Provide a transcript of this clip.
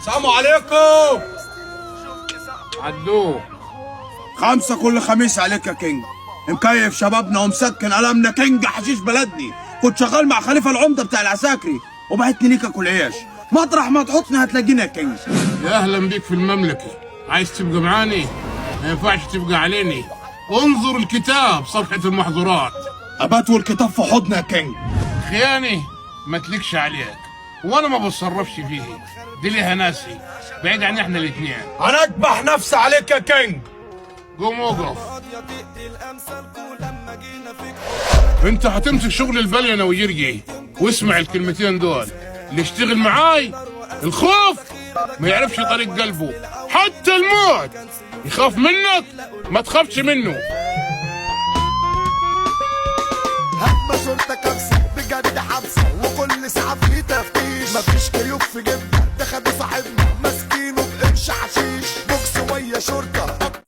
السلام عليكم. عدوه 5 كل خميس عليك يا كينج. مكيف شبابنا ومسكن قلمنا كينج حشيش بلدني. كنت شغال مع خليفه العمده بتاع العساكري وبعتني ليك اكل عيش. مطرح ما تحطني هتلاقيني يا كينج. يا اهلا بيك في المملكه. عايز تبقى معاني؟ ما ينفعش تبقى عليني. انظر الكتاب صفحه المحظورات. ابات والكتاب في حضني يا كينج. خياني ما تليكش عليك وانا ما بتصرفش فيه، دي ليها ناسي بعيد عن احنا الاثنين. انا اذبح نفسي عليك يا كينج. قوم وقف. انت هتمسك شغل البلينه ويرجي واسمع الكلمتين دول. اللي يشتغل معاي الخوف ما يعرفش طريق قلبه، حتى الموت يخاف منك ما تخافش منه. هما شرطة كبسة بجد حبسة وكل ساعة في تفتيش، مفيش كيوب في جيبنا ده خدوا صاحبنا ماسكينه بقرش حشيش، بوكس ويا شرطة